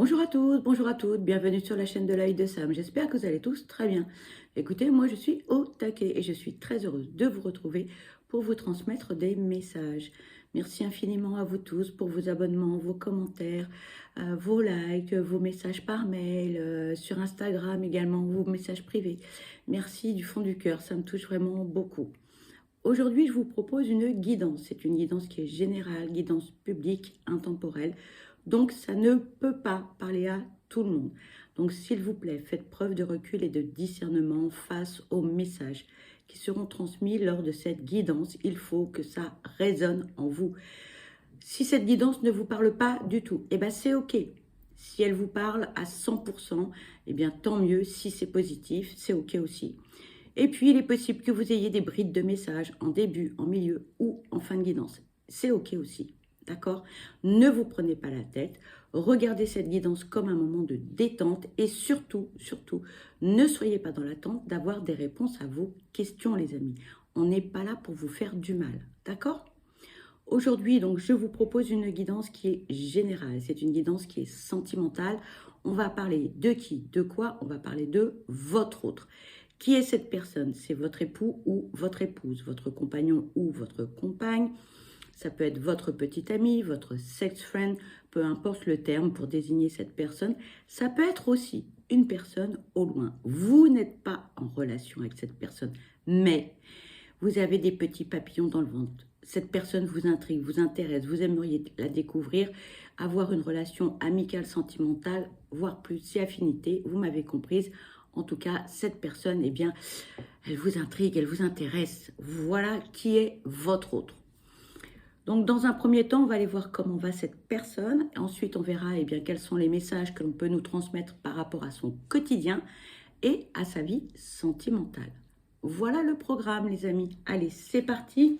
Bonjour à tous, bonjour à toutes, bienvenue sur la chaîne de l'œil de Sam. J'espère que vous allez tous très bien. Écoutez, moi je suis au taquet et je suis très heureuse de vous retrouver pour vous transmettre des messages. Merci infiniment à vous tous pour vos abonnements, vos commentaires, vos likes, vos messages par mail, sur Instagram également, vos messages privés. Merci du fond du cœur, ça me touche vraiment beaucoup. Aujourd'hui, je vous propose une guidance. C'est une guidance qui est générale, guidance publique, intemporelle. Donc, ça ne peut pas parler à tout le monde. Donc, s'il vous plaît, faites preuve de recul et de discernement face aux messages qui seront transmis lors de cette guidance. Il faut que ça résonne en vous. Si cette guidance ne vous parle pas du tout, eh ben c'est OK. Si elle vous parle à 100%, eh bien tant mieux. Si c'est positif, c'est OK aussi. Et puis, il est possible que vous ayez des brides de messages en début, en milieu ou en fin de guidance. C'est OK aussi, d'accord? Ne vous prenez pas la tête. Regardez cette guidance comme un moment de détente et surtout, ne soyez pas dans l'attente d'avoir des réponses à vos questions, les amis. On n'est pas là pour vous faire du mal, d'accord? Aujourd'hui, donc, je vous propose une guidance qui est générale. C'est une guidance qui est sentimentale. On va parler de qui, de quoi? On va parler de votre autre. Qui est cette personne? C'est votre époux ou votre épouse, votre compagnon ou votre compagne. Ça peut être votre petit ami, votre sex friend, peu importe le terme pour désigner cette personne. Ça peut être aussi une personne au loin. Vous n'êtes pas en relation avec cette personne, mais vous avez des petits papillons dans le ventre. Cette personne vous intrigue, vous intéresse, vous aimeriez la découvrir, avoir une relation amicale, sentimentale, voire plus, si affinité, vous m'avez comprise. En tout cas, cette personne, eh bien, elle vous intrigue, elle vous intéresse. Voilà qui est votre autre. Donc, dans un premier temps, on va aller voir comment va cette personne. Ensuite, on verra eh bien, quels sont les messages que l'on peut nous transmettre par rapport à son quotidien et à sa vie sentimentale. Voilà le programme, les amis. Allez, c'est parti.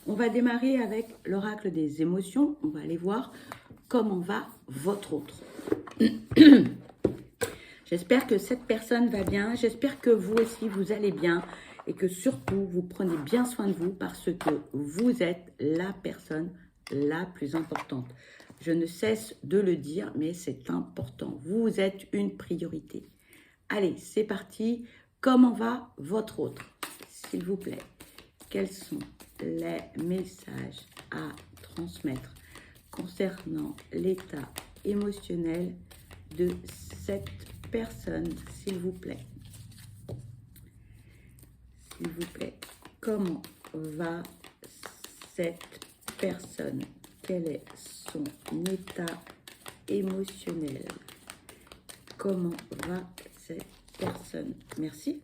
On va démarrer avec l'oracle des émotions. On va aller voir comment va votre autre. J'espère que cette personne va bien. J'espère que vous aussi, vous allez bien. Et que surtout, vous prenez bien soin de vous parce que vous êtes la personne la plus importante. Je ne cesse de le dire, mais c'est important. Vous êtes une priorité. Allez, c'est parti. Comment va votre autre? S'il vous plaît, quels sont les messages à transmettre concernant l'état émotionnel de cette personne, s'il vous plaît? S'il vous plaît, comment va cette personne? Quel est son état émotionnel? Comment va cette personne? Merci.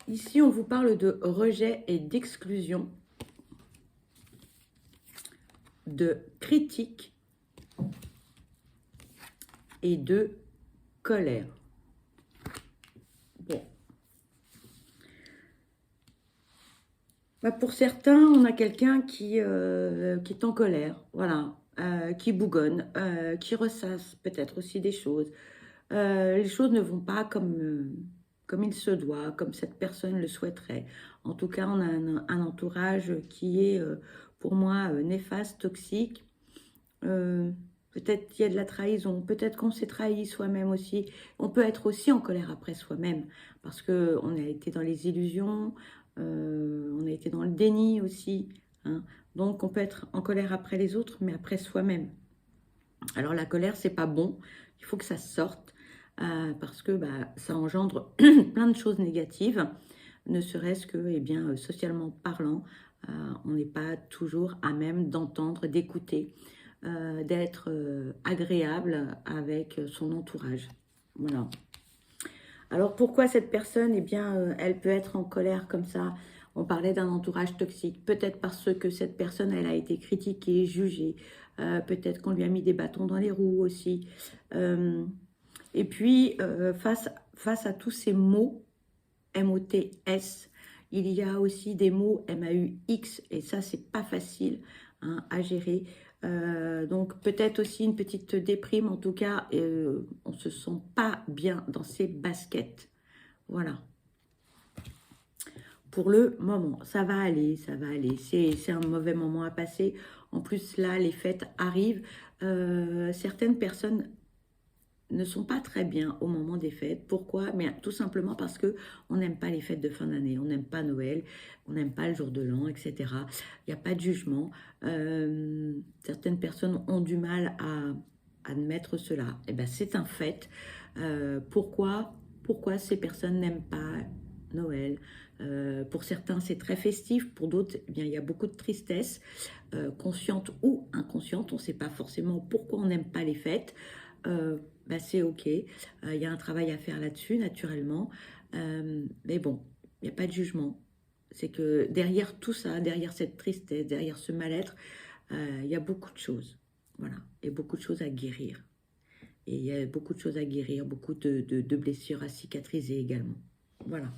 Ici, on vous parle de rejet et d'exclusion, de critique et de colère. Bon. Bah pour certains, on a quelqu'un qui est en colère, voilà, qui bougonne, qui ressasse peut-être aussi des choses. Les choses ne vont pas comme il se doit, comme cette personne le souhaiterait. En tout cas, on a un entourage qui est, pour moi, néfaste, toxique. Peut-être qu'il y a de la trahison, peut-être qu'on s'est trahi soi-même aussi. On peut être aussi en colère après soi-même, parce qu'on a été dans les illusions, on a été dans le déni aussi. Hein. Donc, on peut être en colère après les autres, mais après soi-même. Alors, la colère, c'est pas bon. Il faut que ça sorte, parce que ça engendre plein de choses négatives, ne serait-ce que, eh bien, socialement parlant, on n'est pas toujours à même d'entendre, d'écouter, d'être agréable avec son entourage. Voilà. Alors, pourquoi cette personne, eh bien, elle peut être en colère comme ça? On parlait d'un entourage toxique. Peut-être parce que cette personne, elle a été critiquée, jugée. Peut-être qu'on lui a mis des bâtons dans les roues aussi. Et puis, face à tous ces mots, M-O-T-S, il y a aussi des mots M-A-U-X. Et ça, c'est pas facile hein, à gérer. Donc peut-être aussi une petite déprime, en tout cas on ne se sent pas bien dans ses baskets, voilà. pour le moment. Ça va aller, ça va aller. C'est un mauvais moment à passer. En plus, là, les fêtes arrivent. Certaines personnes ne sont pas très bien au moment des fêtes. Pourquoi? Mais tout simplement parce que on n'aime pas les fêtes de fin d'année, on n'aime pas Noël, on n'aime pas le jour de l'an, etc. Il n'y a pas de jugement. Certaines personnes ont du mal à admettre cela. Eh ben, c'est un fait. Pourquoi ces personnes n'aiment pas Noël? Pour certains, c'est très festif. Pour d'autres, eh bien, il y a beaucoup de tristesse, consciente ou inconsciente. On ne sait pas forcément pourquoi on n'aime pas les fêtes. Bah, c'est OK. Il y a un travail à faire là-dessus, naturellement. Mais bon, il n'y a pas de jugement. C'est que derrière tout ça, derrière cette tristesse, derrière ce mal-être, il y a beaucoup de choses. Voilà. Et beaucoup de choses à guérir. Et il y a beaucoup de choses à guérir, beaucoup de blessures à cicatriser également. Voilà.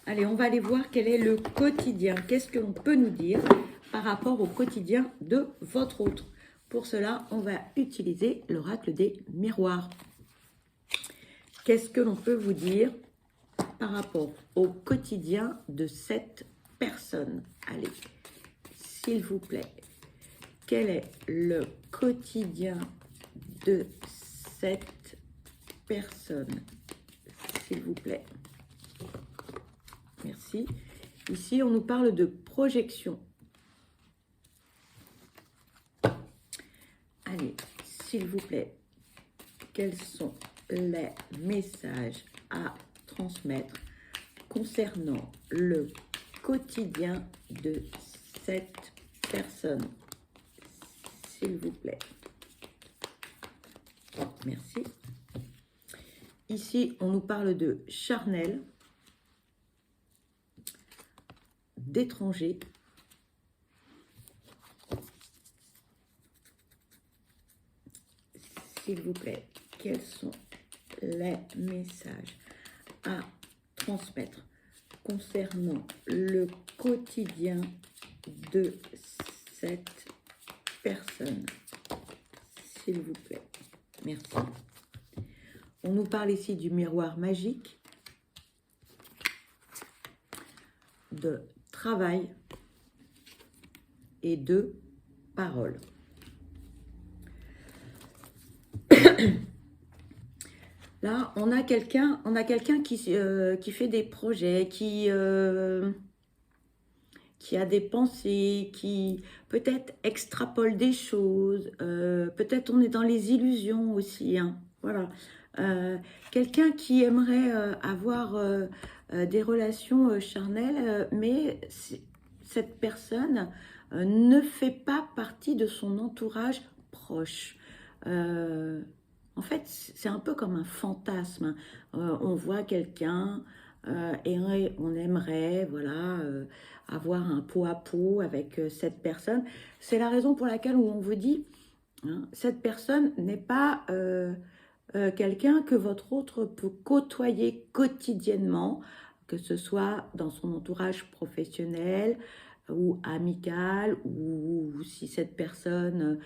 Allez, on va aller voir quel est le quotidien. Qu'est-ce que l'on peut nous dire par rapport au quotidien de votre autre? Pour cela, on va utiliser l'oracle des miroirs. Qu'est-ce que l'on peut vous dire par rapport au quotidien de cette personne? Allez, s'il vous plaît, quel est le quotidien de cette personne? S'il vous plaît. Merci. Ici, on nous parle de projection. Allez, s'il vous plaît, quels sont les messages à transmettre concernant le quotidien de cette personne? S'il vous plaît. Merci. Ici, on nous parle de charnel, d'étranger, s'il vous plaît, quels sont les messages à transmettre concernant le quotidien de cette personne, s'il vous plaît. Merci. On nous parle ici du miroir magique, de travail et de parole. Là, on a quelqu'un qui fait des projets, qui a des pensées, qui peut-être extrapole des choses. Peut-être on est dans les illusions aussi. Hein, voilà. Quelqu'un qui aimerait avoir des relations charnelles, mais cette personne ne fait pas partie de son entourage proche. En fait, c'est un peu comme un fantasme. On voit quelqu'un et on aimerait, voilà, avoir un pot à pot avec cette personne. C'est la raison pour laquelle on vous dit, hein, cette personne n'est pas quelqu'un que votre autre peut côtoyer quotidiennement, que ce soit dans son entourage professionnel ou amical, ou si cette personne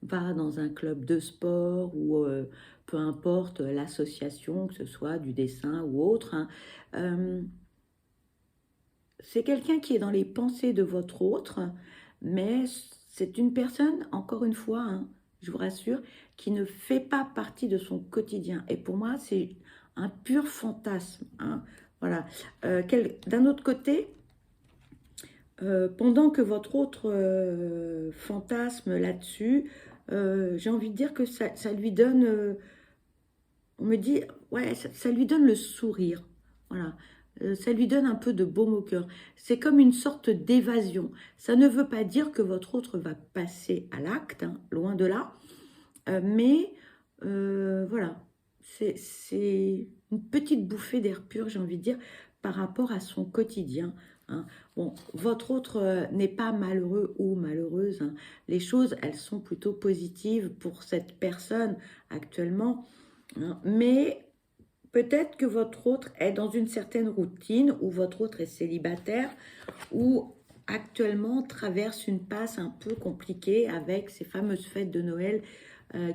va dans un club de sport ou peu importe l'association, que ce soit du dessin ou autre. Hein. C'est quelqu'un qui est dans les pensées de votre autre, mais c'est une personne, encore une fois, hein, je vous rassure, qui ne fait pas partie de son quotidien. Et pour moi, c'est un pur fantasme. Hein. Voilà. D'un autre côté, pendant que votre autre fantasme là-dessus, j'ai envie de dire que ça lui donne, on me dit, ouais, ça lui donne le sourire. Voilà. Ça lui donne un peu de baume au cœur. C'est comme une sorte d'évasion. Ça ne veut pas dire que votre autre va passer à l'acte, hein, loin de là. Mais voilà, c'est une petite bouffée d'air pur, j'ai envie de dire, par rapport à son quotidien. Hein. Bon, votre autre n'est pas malheureux ou malheureuse. Hein. Les choses, elles sont plutôt positives pour cette personne actuellement. Hein. Mais peut-être que votre autre est dans une certaine routine, ou votre autre est célibataire, ou actuellement traverse une passe un peu compliquée avec ces fameuses fêtes de Noël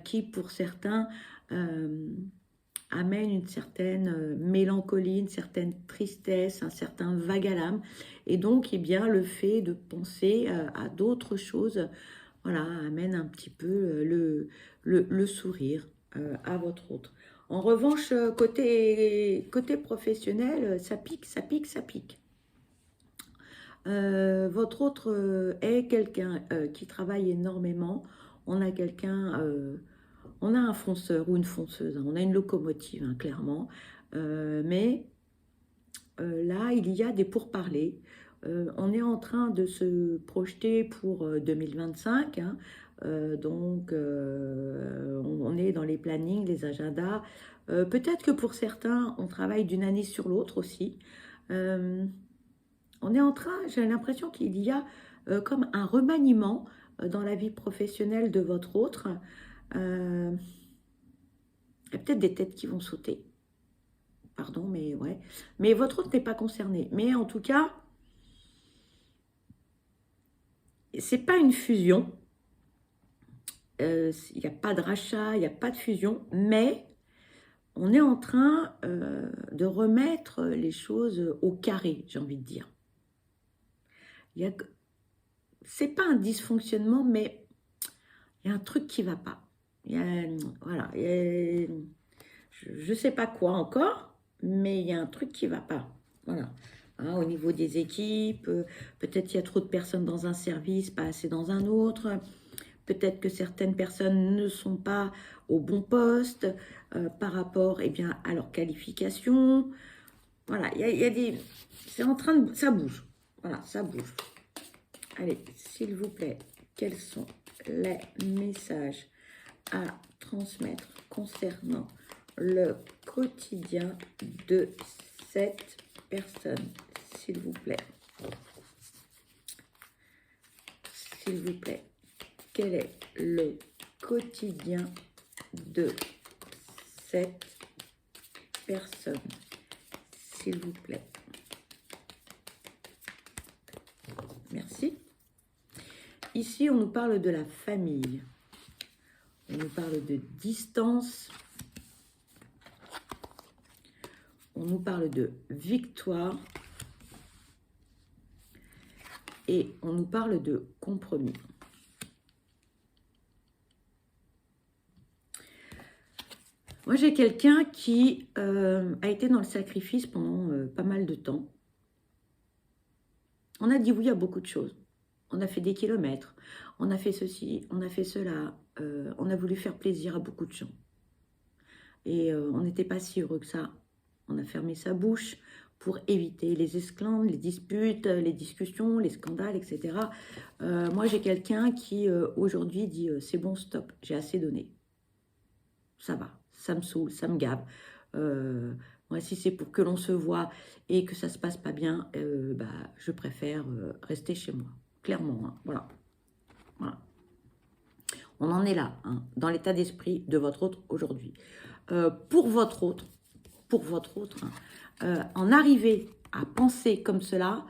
qui, pour certains, amène une certaine mélancolie, une certaine tristesse, un certain vague à l'âme. Et donc, eh bien, le fait de penser à d'autres choses, voilà, amène un petit peu le sourire à votre autre. En revanche, côté professionnel, ça pique, ça pique, ça pique. Votre autre est quelqu'un qui travaille énormément. On a quelqu'un, on a un fonceur ou une fonceuse, hein, on a une locomotive, hein, clairement. Mais là, il y a des pourparlers. On est en train de se projeter pour 2025. Hein. Donc, on est dans les plannings, les agendas. Peut-être que pour certains, on travaille d'une année sur l'autre aussi. On est en train, j'ai l'impression qu'il y a comme un remaniement dans la vie professionnelle de votre autre. Il y a peut-être des têtes qui vont sauter. Pardon, mais ouais. Mais votre autre n'est pas concerné. Mais en tout cas, c'est pas une fusion. Il n'y a pas de rachat, il n'y a pas de fusion. Mais on est en train de remettre les choses au carré, j'ai envie de dire. C'est pas un dysfonctionnement, mais il y a un truc qui ne va pas. Voilà, je ne sais pas quoi encore, mais il y a un truc qui ne va pas. Voilà. Hein, au niveau des équipes, peut-être qu'il y a trop de personnes dans un service, pas assez dans un autre. Peut-être que certaines personnes ne sont pas au bon poste par rapport eh bien, à leur qualification. Voilà, il y a des... C'est en train de... Ça bouge. Voilà, ça bouge. Allez, s'il vous plaît, quels sont les messages à transmettre concernant le quotidien de cette personne, s'il vous plaît. S'il vous plaît, quel est le quotidien de cette personne, s'il vous plaît. Merci. Ici, on nous parle de la famille. On nous parle de distance. On nous parle de victoire. Et on nous parle de compromis. Moi, j'ai quelqu'un qui a été dans le sacrifice pendant pas mal de temps. On a dit oui à beaucoup de choses. On a fait des kilomètres. On a fait ceci, on a fait cela. On a voulu faire plaisir à beaucoup de gens. Et on n'était pas si heureux que ça. On a fermé sa bouche pour éviter les esclandres, les disputes, les discussions, les scandales, etc. Moi, j'ai quelqu'un qui, aujourd'hui, dit « c'est bon, stop, j'ai assez donné. Ça va, ça me saoule, ça me gave. Moi, si c'est pour que l'on se voit et que ça ne se passe pas bien, je préfère rester chez moi. » Clairement, hein, voilà. Voilà. On en est là, hein, dans l'état d'esprit de votre autre aujourd'hui. Pour votre autre, en arriver à penser comme cela,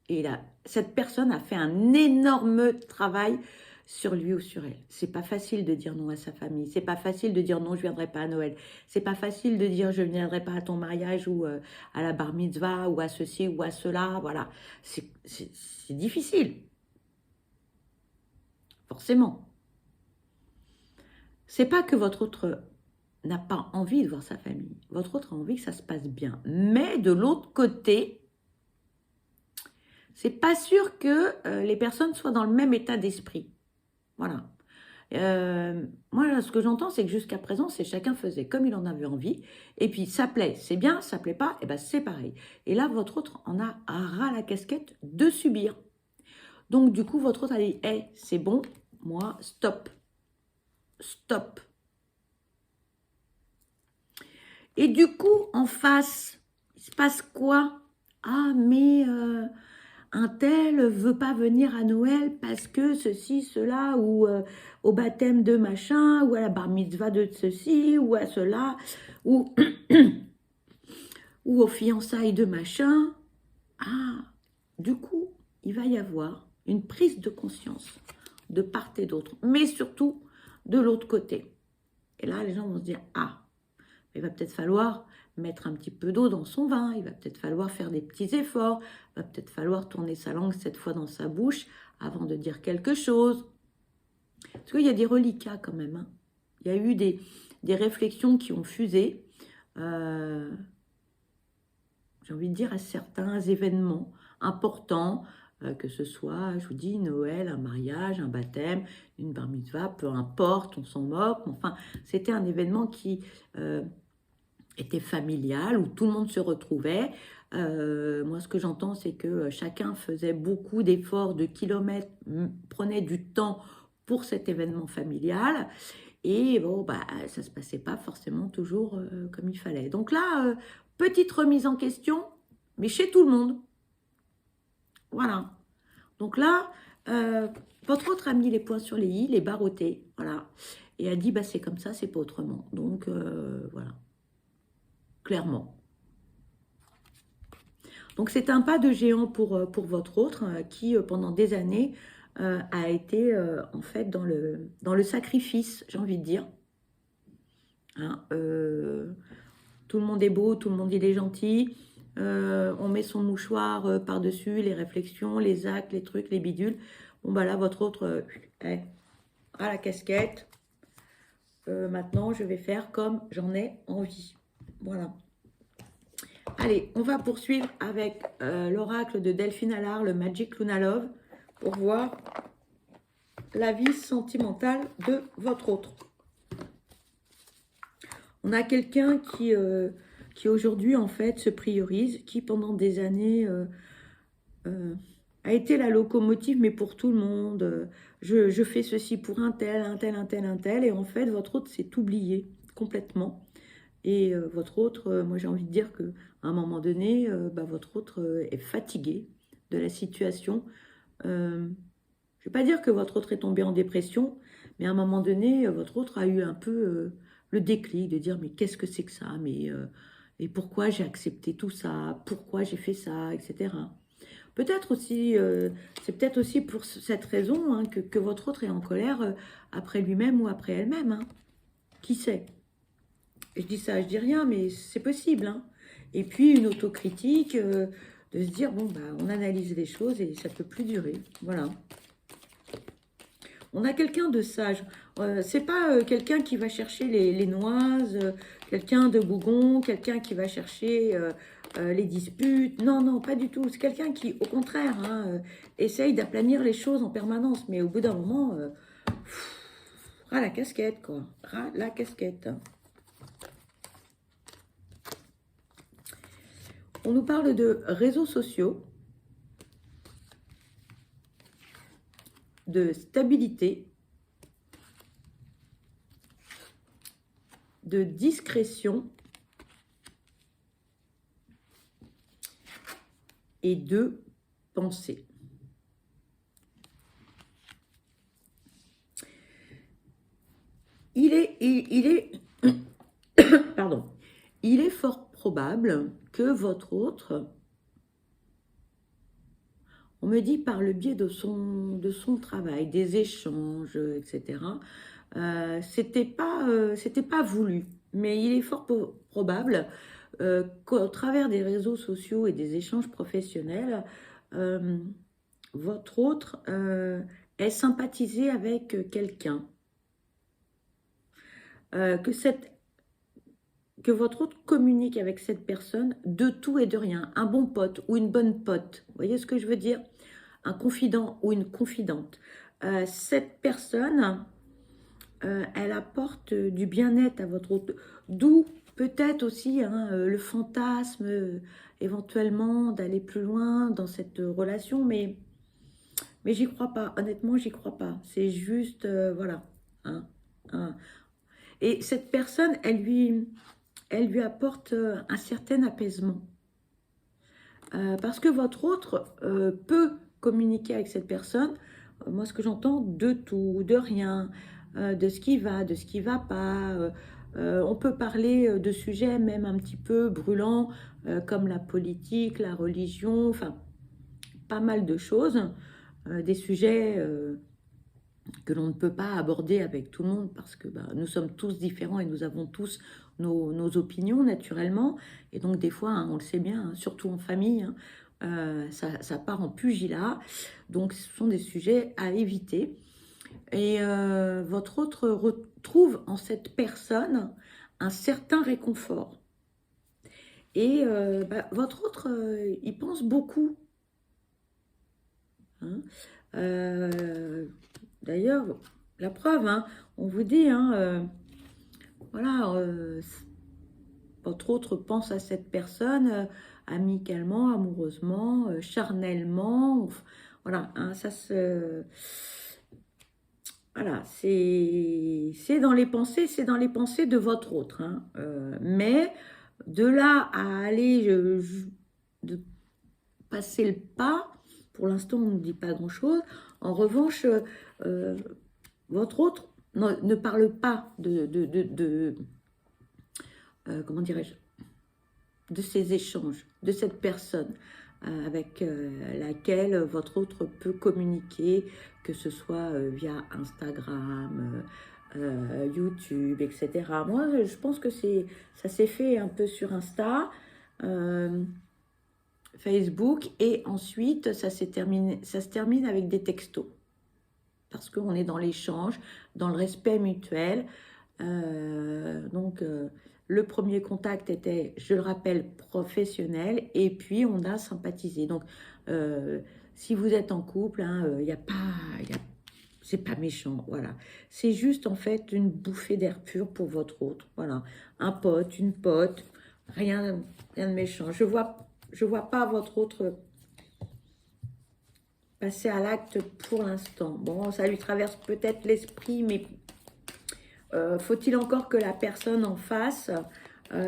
et là, cette personne a fait un énorme travail sur lui ou sur elle. C'est pas facile de dire non à sa famille. C'est pas facile de dire non, je viendrai pas à Noël. C'est pas facile de dire je viendrai pas à ton mariage ou à la bar mitzvah ou à ceci ou à cela. Voilà, c'est difficile. Forcément. C'est pas que votre autre n'a pas envie de voir sa famille. Votre autre a envie que ça se passe bien. Mais de l'autre côté, c'est pas sûr que les personnes soient dans le même état d'esprit. Voilà. Moi, ce que j'entends, c'est que jusqu'à présent, c'est chacun faisait comme il en avait envie. Et puis, ça plaît, c'est bien, ça plaît pas, et ben c'est pareil. Et là, votre autre en a ras la casquette de subir. Donc, du coup, votre autre a dit, hey, c'est bon, moi, stop. Stop. Et du coup, en face, il se passe quoi? Ah, mais un tel veut pas venir à Noël parce que ceci, cela, ou au baptême de machin, ou à la bar mitzvah de ceci, ou à cela, ou, ou aux fiançailles de machin. Ah, du coup, il va y avoir une prise de conscience de part et d'autre, mais surtout de l'autre côté. Et là, les gens vont se dire, ah, il va peut-être falloir mettre un petit peu d'eau dans son vin, il va peut-être falloir faire des petits efforts, il va peut-être falloir tourner sa langue cette fois dans sa bouche avant de dire quelque chose. Parce qu'il y a des reliquats quand même, hein. Il y a eu des réflexions qui ont fusé, j'ai envie de dire, à certains événements importants, que ce soit, je vous dis, Noël, un mariage, un baptême, une bar mitzvah, peu importe, on s'en moque. Enfin, c'était un événement qui était familial, où tout le monde se retrouvait. Moi, ce que j'entends, c'est que chacun faisait beaucoup d'efforts, de kilomètres, prenait du temps pour cet événement familial. Et bon, bah, ça ne se passait pas forcément toujours comme il fallait. Donc là, petite remise en question, mais chez tout le monde. Voilà. Donc là, votre autre a mis les points sur les i, les barottés, voilà. Et a dit, bah, c'est comme ça, c'est pas autrement. Donc, voilà. Clairement. Donc, c'est un pas de géant pour votre autre, qui, pendant des années, a été, en fait, dans le sacrifice, j'ai envie de dire. Hein, tout le monde est beau, tout le monde il est gentil. On met son mouchoir par-dessus, les réflexions, les actes, les trucs, les bidules. Bon, bah là, votre autre est à la casquette. Maintenant, je vais faire comme j'en ai envie. Voilà. Allez, on va poursuivre avec l'oracle de Delphine Allard, le Magic Luna Love, pour voir la vie sentimentale de votre autre. On a quelqu'un qui aujourd'hui, en fait, se priorise, qui pendant des années a été la locomotive, mais pour tout le monde. Je fais ceci pour un tel, un tel, un tel, un tel. Et en fait, votre autre s'est oublié complètement. Et votre autre, moi j'ai envie de dire qu'à un moment donné, bah, votre autre est fatigué de la situation. Je ne vais pas dire que votre autre est tombé en dépression, mais à un moment donné, votre autre a eu un peu le déclic de dire mais qu'est-ce que c'est que ça, mais et pourquoi j'ai accepté tout ça, pourquoi j'ai fait ça, etc. Peut-être aussi, c'est peut-être aussi pour cette raison hein, que votre autre est en colère après lui-même ou après elle-même. Hein. Qui sait? Je dis ça, je dis rien, mais c'est possible. Hein. Et puis une autocritique, de se dire, bon, bah, on analyse les choses et ça ne peut plus durer. Voilà. On a quelqu'un de sage. C'est pas quelqu'un qui va chercher les noises, quelqu'un de bougon, quelqu'un qui va chercher les disputes. Non, non, pas du tout. C'est quelqu'un qui, au contraire, hein, essaye d'aplanir les choses en permanence. Mais au bout d'un moment, ras la casquette, quoi. Ras la casquette. On nous parle de réseaux sociaux, de stabilité, de discrétion et de pensée. Il est pardon, il est fort probable que votre autre, on me dit par le biais de son travail, des échanges, etc., c'était pas voulu, mais il est fort probable qu'au travers des réseaux sociaux et des échanges professionnels, votre autre ait sympathisé avec quelqu'un, que votre autre communique avec cette personne de tout et de rien, un bon pote ou une bonne pote, vous voyez ce que je veux dire? Un confident ou une confidente. Cette personne, elle apporte du bien-être à votre autre, d'où peut-être aussi hein, le fantasme éventuellement d'aller plus loin dans cette relation, mais j'y crois pas, honnêtement j'y crois pas, c'est juste, voilà, hein, hein. Et cette personne, elle lui apporte un certain apaisement. Parce que votre autre peut communiquer avec cette personne, moi ce que j'entends, de tout, de rien, de ce qui va, de ce qui ne va pas. On peut parler de sujets même un petit peu brûlants, comme la politique, la religion, enfin pas mal de choses, des sujets que l'on ne peut pas aborder avec tout le monde parce que nous sommes tous différents et nous avons tous nos opinions naturellement. Et donc des fois, hein, on le sait bien, hein, surtout en famille, hein, ça part en pugilat. Donc ce sont des sujets à éviter. Et votre autre retrouve en cette personne un certain réconfort. Et votre autre, il pense beaucoup. Hein. D'ailleurs, la preuve, hein, on vous dit, hein, voilà, votre autre pense à cette personne amicalement, amoureusement, charnellement. Voilà, hein, ça se... Voilà, c'est dans les pensées, c'est dans les pensées de votre autre. Hein, mais de là à aller de passer le pas, pour l'instant, on ne dit pas grand-chose. En revanche, votre autre ne parle pas comment dirais-je, de ces échanges, de cette personne avec laquelle votre autre peut communiquer, que ce soit via Instagram, YouTube, etc. Moi, je pense que ça s'est fait un peu sur Insta, Facebook, et ensuite ça se termine avec des textos. Parce qu'on est dans l'échange, dans le respect mutuel. Donc, le premier contact était, je le rappelle, professionnel, et puis on a sympathisé. Donc, si vous êtes en couple, hein, c'est pas méchant, voilà. C'est juste en fait une bouffée d'air pur pour votre autre, voilà. Un pote, une pote, rien de méchant. Je vois pas votre autre passer à l'acte pour l'instant. Bon, ça lui traverse peut-être l'esprit, mais faut-il encore que la personne en face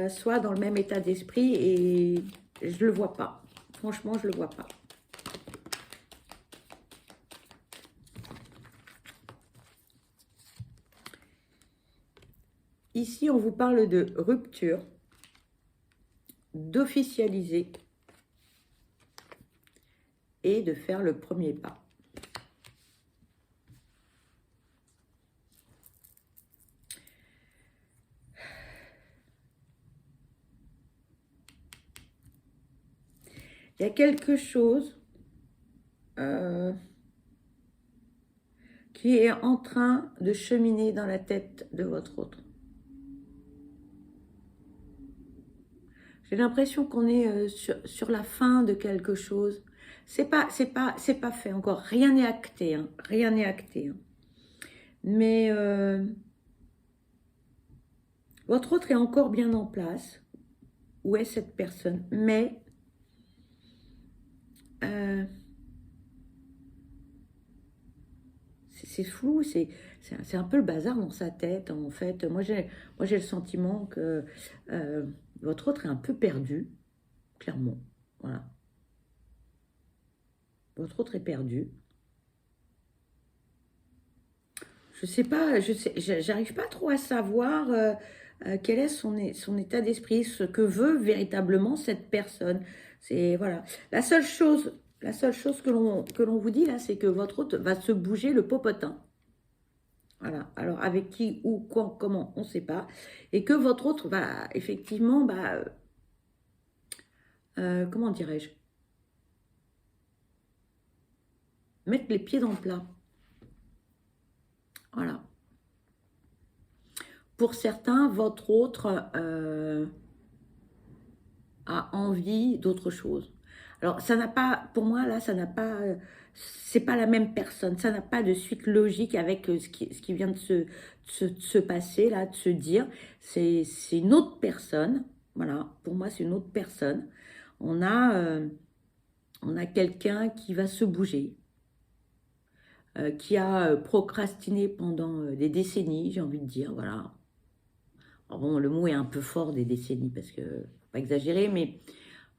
soit dans le même état d'esprit, et je le vois pas. Franchement, je le vois pas. Ici, on vous parle de rupture, d'officialiser et de faire le premier pas. Il y a quelque chose qui est en train de cheminer dans la tête de votre autre. J'ai l'impression qu'on est sur la fin de quelque chose. C'est pas fait encore. Rien n'est acté, hein. Rien n'est acté. Hein. Mais votre autre est encore bien en place. Où est cette personne? Mais c'est flou, c'est un peu le bazar dans sa tête, en fait. Moi, j'ai le sentiment que votre autre est un peu perdu, clairement. Voilà. Votre autre est perdu. Je sais pas, j'arrive pas trop à savoir quel est son état d'esprit, ce que veut véritablement cette personne. C'est voilà. La seule chose que l'on vous dit là, c'est que votre hôte va se bouger le popotin. Voilà. Alors avec qui, où, quand, comment, on ne sait pas. Et que votre autre va effectivement, comment dirais-je, mettre les pieds dans le plat. Voilà. Pour certains, votre autre a envie d'autre chose. Alors, ça n'a pas, pour moi, là, ça n'a pas, c'est pas la même personne. Ça n'a pas de suite logique avec ce qui vient de se passer, là, de se dire. C'est une autre personne. Voilà, pour moi, c'est une autre personne. On a quelqu'un qui va se bouger, qui a procrastiné pendant des décennies, j'ai envie de dire, voilà. Alors bon, le mot est un peu fort, des décennies, parce que, faut pas exagérer, mais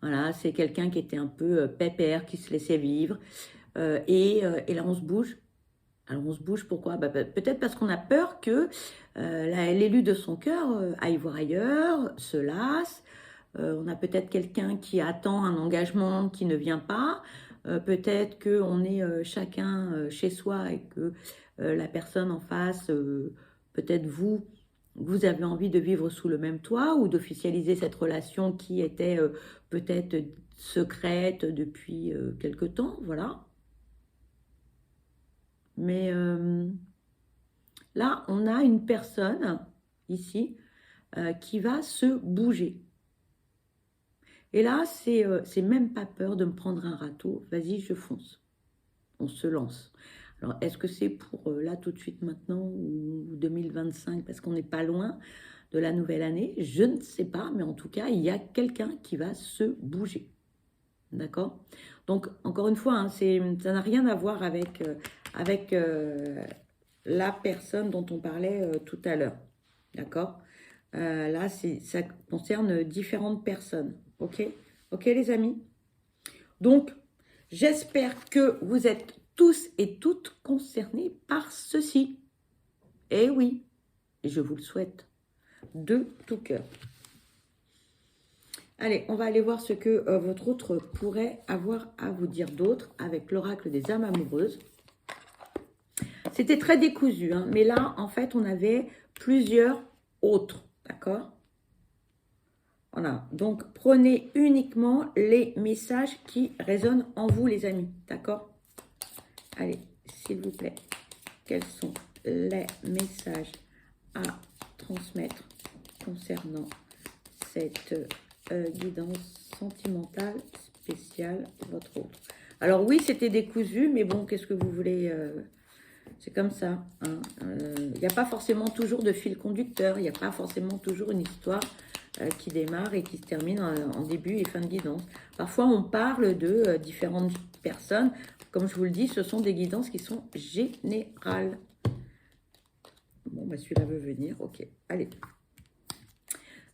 voilà, c'est quelqu'un qui était un peu pépère, qui se laissait vivre, et là, on se bouge. Alors, on se bouge, pourquoi? Peut-être parce qu'on a peur que l'élu de son cœur aille voir ailleurs, se lasse. On a peut-être quelqu'un qui attend un engagement qui ne vient pas. Peut-être qu'on est chacun chez soi et que la personne en face, peut-être vous avez envie de vivre sous le même toit ou d'officialiser cette relation qui était peut-être secrète depuis quelque temps, voilà. Mais là, on a une personne ici qui va se bouger. Et là, c'est même pas peur de me prendre un râteau. Vas-y, je fonce. On se lance. Alors, est-ce que c'est pour là tout de suite maintenant ou 2025 parce qu'on n'est pas loin de la nouvelle année? Je ne sais pas, mais en tout cas, il y a quelqu'un qui va se bouger. D'accord? Donc, encore une fois, hein, ça n'a rien à voir avec la personne dont on parlait tout à l'heure. D'accord? Là, ça concerne différentes personnes. OK? OK, les amis? Donc, j'espère que vous êtes tous et toutes concernés par ceci. Eh oui, je vous le souhaite de tout cœur. Allez, on va aller voir ce que votre autre pourrait avoir à vous dire d'autre avec l'oracle des âmes amoureuses. C'était très décousu, hein, mais là, en fait, on avait plusieurs autres, d'accord? Voilà, donc prenez uniquement les messages qui résonnent en vous, les amis, d'accord? Allez, s'il vous plaît, quels sont les messages à transmettre concernant cette guidance sentimentale spéciale, votre autre? Alors oui, c'était décousu, mais bon, qu'est-ce que vous voulez c'est comme ça. Hein. Il n'y a pas forcément toujours de fil conducteur, il n'y a pas forcément toujours une histoire qui démarre et qui se termine en début et fin de guidance. Parfois, on parle de différentes personnes. Comme je vous le dis, ce sont des guidances qui sont générales. Bon, bah celui-là veut venir. Ok, allez.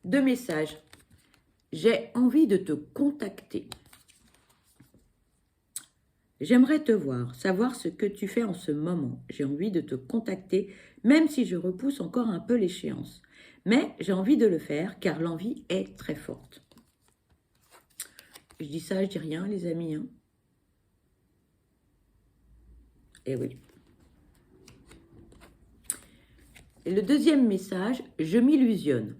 2 messages. J'ai envie de te contacter. J'aimerais te voir, savoir ce que tu fais en ce moment. J'ai envie de te contacter, même si je repousse encore un peu l'échéance. Mais j'ai envie de le faire, car l'envie est très forte. Je dis ça, je dis rien, les amis. Hein. Eh oui. Et le deuxième message, je m'illusionne.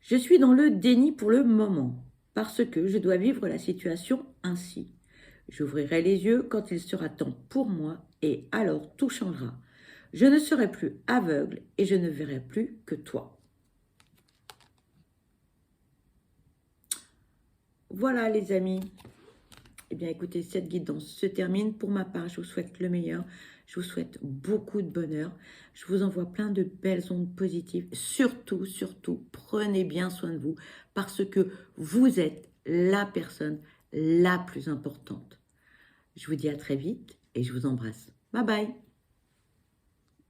Je suis dans le déni pour le moment, parce que je dois vivre la situation ainsi. J'ouvrirai les yeux quand il sera temps pour moi, et alors tout changera. Je ne serai plus aveugle et je ne verrai plus que toi. Voilà les amis. Eh bien écoutez, cette guidance se termine. Pour ma part, je vous souhaite le meilleur. Je vous souhaite beaucoup de bonheur. Je vous envoie plein de belles ondes positives. Surtout, surtout, prenez bien soin de vous parce que vous êtes la personne la plus importante. Je vous dis à très vite et je vous embrasse. Bye bye.